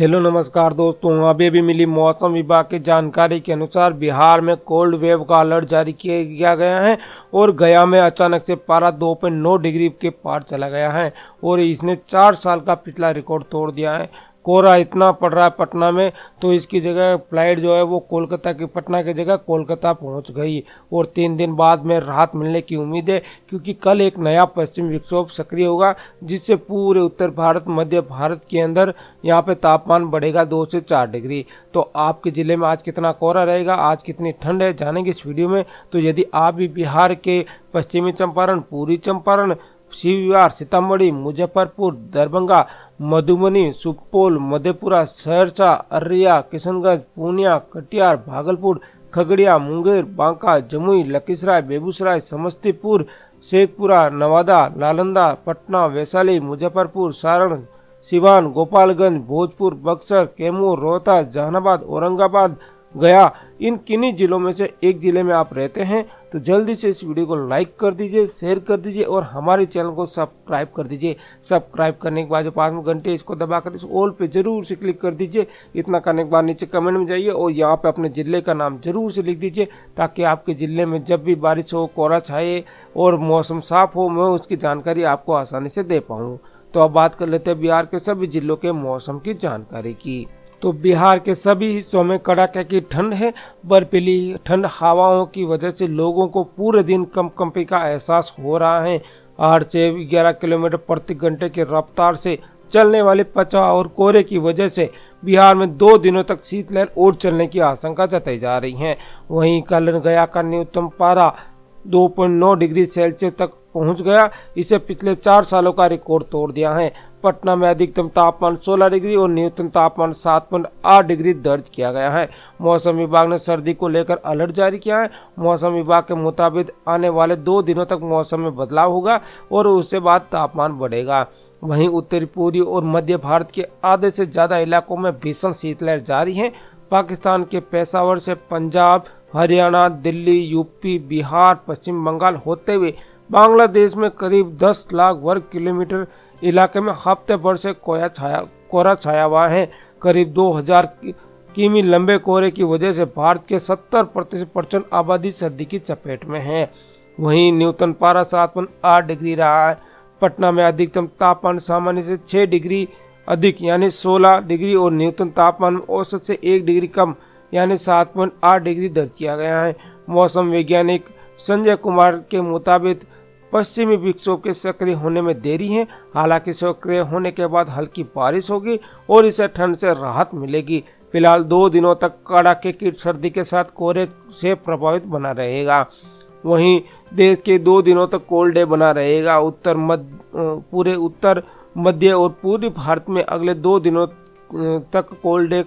Hello नमस्कार दोस्तों, अभी मिली मौसम विभाग की जानकारी के अनुसार बिहार में कोल्ड वेव का अलर्ट जारी किया गया है और गया में अचानक से पारा 2.9 डिग्री के पार चला गया है और इसने 4 साल का पिछला रिकॉर्ड तोड़ दिया है। कोहरा इतना पड़ रहा है पटना में, तो इसकी जगह फ्लाइट जो है वो कोलकाता की पटना की जगह कोलकाता पहुंच गई और 3 दिन बाद में राहत मिलने की उम्मीद है, क्योंकि कल एक नया पश्चिम विक्षोभ सक्रिय होगा जिससे पूरे उत्तर भारत मध्य भारत के अंदर यहाँ पे तापमान बढ़ेगा 2 से 4 डिग्री। तो आपके ज़िले में आज कितना कोहरा रहेगा, आज कितनी ठंड है, जानेंगे इस वीडियो में। तो यदि आप भी बिहार के पश्चिमी चंपारण, पूर्वी चंपारण, शिवहर, सीतामढ़ी, मुजफ्फरपुर, दरभंगा, मधुबनी, सुपौल, मधेपुरा, सहरसा, अररिया, किशनगंज, पूर्णिया, कटिहार, भागलपुर, खगड़िया, मुंगेर, बांका, जमुई, लखीसराय, बेगूसराय, समस्तीपुर, शेखपुरा, नवादा, नालंदा, पटना, वैशाली, मुजफ्फरपुर, सारण, सिवान, गोपालगंज, भोजपुर, बक्सर, कैमूर, रोहतास, जहानाबाद, औरंगाबाद, गया, इन किन्हीं जिलों में से एक जिले में आप रहते हैं तो जल्दी से इस वीडियो को लाइक कर दीजिए, शेयर कर दीजिए और हमारे चैनल को सब्सक्राइब कर दीजिए। सब्सक्राइब करने के बाद जो पास में घंटे इसको दबाकर इस ऑल पे जरूर से क्लिक कर दीजिए। इतना करने के बाद नीचे कमेंट में जाइए और यहाँ पे अपने जिले का नाम जरूर से लिख दीजिए, ताकि आपके जिले में जब भी बारिश हो, कोहरा छाए और मौसम साफ हो, मैं उसकी जानकारी आपको आसानी से दे पाऊँ। तो अब बात कर लेते हैं बिहार के सभी जिलों के मौसम की जानकारी की। तो बिहार के सभी हिस्सों में कड़ाके की ठंड है। बर्फीली ठंड हवाओं की वजह से लोगों को पूरे दिन कंपी का एहसास हो रहा है। 8 से 11 किलोमीटर प्रति घंटे की रफ्तार से चलने वाले पछा और कोहरे की वजह से बिहार में 2 दिनों तक शीतलहर और चलने की आशंका जताई जा रही है। वहीं कल गया का न्यूनतम पारा 2.9 डिग्री सेल्सियस तक पहुंच गया। इसे पिछले 4 सालों का रिकॉर्ड तोड़ दिया है। पटना में अधिकतम तापमान 16 डिग्री और न्यूनतम तापमान 7.8 डिग्री दर्ज किया गया है। मौसम विभाग ने सर्दी को लेकर अलर्ट जारी किया है। मौसम विभाग के मुताबिक आने वाले 2 दिनों तक मौसम में बदलाव होगा और उसके बाद तापमान बढ़ेगा। वहीं उत्तरी पूर्वी और मध्य भारत के आधे से ज्यादा इलाकों में भीषण शीतलहर जारी है। पाकिस्तान के पेशावर से पंजाब, हरियाणा, दिल्ली, यूपी, बिहार, पश्चिम बंगाल होते हुए बांग्लादेश में करीब 10 लाख वर्ग किलोमीटर इलाके में हफ्ते भर से कोहरा छाया हुआ है। करीब 2000 किमी लंबे कोहरे की वजह से भारत के 70% आबादी सर्दी की चपेट में है। वहीं न्यूनतम पारा 7.8 डिग्री रहा है। पटना में अधिकतम तापमान सामान्य से 6 डिग्री अधिक यानी 16 डिग्री और न्यूनतम तापमान औसत से 1 डिग्री कम यानी 7.8 डिग्री दर्ज किया गया है। मौसम वैज्ञानिक संजय कुमार के मुताबिक पश्चिमी विक्षोभ के सक्रिय होने में देरी है। हालांकि सक्रिय होने के बाद हल्की बारिश होगी और इससे ठंड से राहत मिलेगी। फिलहाल 2 दिनों तक कड़ाके की सर्दी के साथ कोहरे से प्रभावित बना रहेगा। वहीं देश के 2 दिनों तक कोल्ड डे बना रहेगा। पूरे उत्तर मध्य और पूर्वी भारत में अगले 2 दिनों तक कोल्ड डे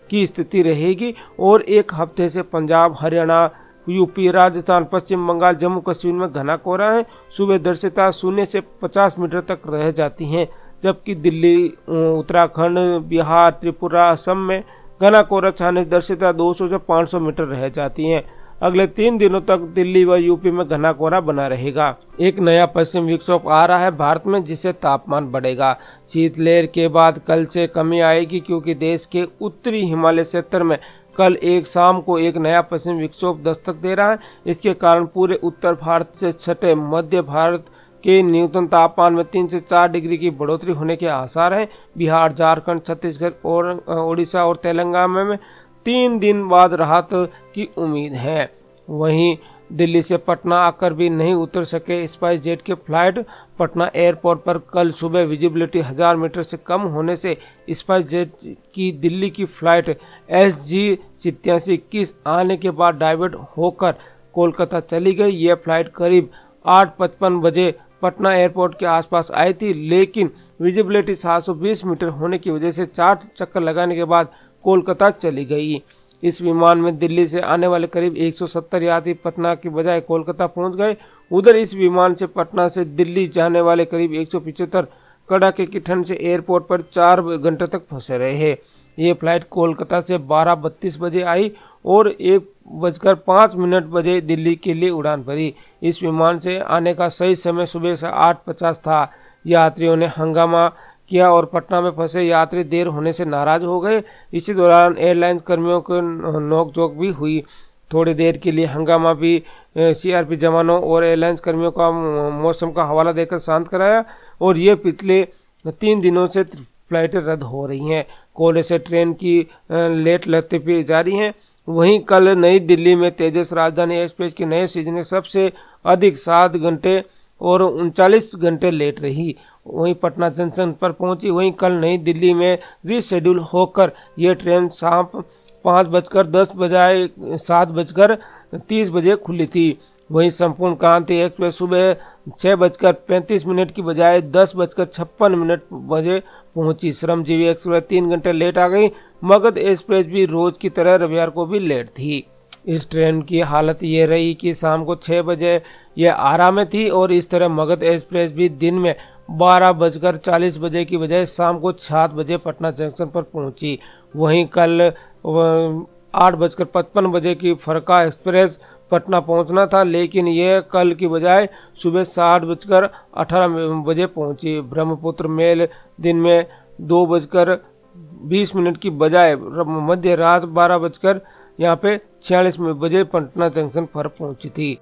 की स्थिति रहेगी और एक हफ्ते से पंजाब, हरियाणा, यूपी, राजस्थान, पश्चिम बंगाल, जम्मू कश्मीर में घना कोहरा है। सुबह दृश्यता 0 से 50 मीटर तक रह जाती है, जबकि दिल्ली, उत्तराखंड, बिहार, त्रिपुरा, असम में घना कोहरा छाने से दृश्यता 200 से 500 मीटर रह जाती है। अगले 3 दिनों तक दिल्ली व यूपी में घना कोहरा बना रहेगा। एक नया पश्चिम विक्षोभ आ रहा है भारत में, जिससे तापमान बढ़ेगा। शीतलहर के बाद कल से कमी आएगी, क्योंकि देश के उत्तरी हिमालय क्षेत्र में कल एक शाम को एक नया पश्चिम विक्षोभ दस्तक दे रहा है। इसके कारण पूरे उत्तर भारत से छठे मध्य भारत के न्यूनतम तापमान में 3 से 4 डिग्री की बढ़ोतरी होने के आसार हैं। बिहार, झारखंड, छत्तीसगढ़ और ओडिशा और तेलंगाना में 3 दिन बाद राहत की उम्मीद है। वहीं दिल्ली से पटना आकर भी नहीं उतर सके स्पाइस जेट के फ्लाइट। पटना एयरपोर्ट पर कल सुबह विजिबिलिटी 1000 मीटर से कम होने से स्पाइस जेट की दिल्ली की फ्लाइट SG8721 आने के बाद डाइवर्ट होकर कोलकाता चली गई। यह फ्लाइट करीब 8:55 बजे पटना एयरपोर्ट के आसपास आई थी, लेकिन विजिबिलिटी 720 मीटर होने की वजह से 4 चक्कर लगाने के बाद कोलकाता चली गई। इस विमान में दिल्ली से आने वाले करीब 170 यात्री पटना की बजाय कोलकाता पहुंच गए। उधर इस विमान से पटना से दिल्ली जाने वाले करीब 175 कड़ाके की ठंड से एयरपोर्ट पर 4 घंटे तक फंसे रहे। ये फ्लाइट कोलकाता से 12:32 बजे आई और 1:05 बजे दिल्ली के लिए उड़ान भरी। इस विमान से आने का सही समय सुबह से 8:50 था। यात्रियों ने हंगामा किया और पटना में फंसे यात्री देर होने से नाराज हो गए। इसी दौरान एयरलाइन कर्मियों को नोकझोंक भी हुई। थोड़ी देर के लिए हंगामा भी सीआरपी जवानों और एयरलाइंस कर्मियों का मौसम का हवाला देकर शांत कराया। और ये पिछले 3 दिनों से फ्लाइटें रद्द हो रही हैं। कोयले से ट्रेन की लेट लगते भी जारी हैं। वहीं कल नई दिल्ली में तेजस राजधानी एक्सप्रेस के नए सीजन में सबसे अधिक 7 घंटे और 39 घंटे लेट रही। वहीं पटना जंक्शन पर पहुंची। वहीं कल नई दिल्ली में रीशेड्यूल होकर यह ट्रेन शाम 5:10 बजाय 7:30 बजे खुली थी। वहीं संपूर्ण क्रांति एक्सप्रेस सुबह 6:35 की बजाय 10:56 बजे पहुंची। श्रमजीवी एक्सप्रेस 3 घंटे लेट आ गई। मगध एक्सप्रेस भी रोज की तरह रविवार को भी लेट थी। इस ट्रेन की हालत ये रही कि शाम को 6 बजे यह आरा में थी और इस तरह मगध एक्सप्रेस भी दिन में 12:40 बजे की बजाय शाम को 7 बजे पटना जंक्शन पर पहुंची। वहीं कल 8:55 बजे की फरक्का एक्सप्रेस पटना पहुंचना था, लेकिन यह कल की बजाय सुबह 7:18 बजे पहुंची। ब्रह्मपुत्र मेल दिन में 2:20 की बजाय मध्य रात 12:46 बजे पटना जंक्शन पर पहुंची थी।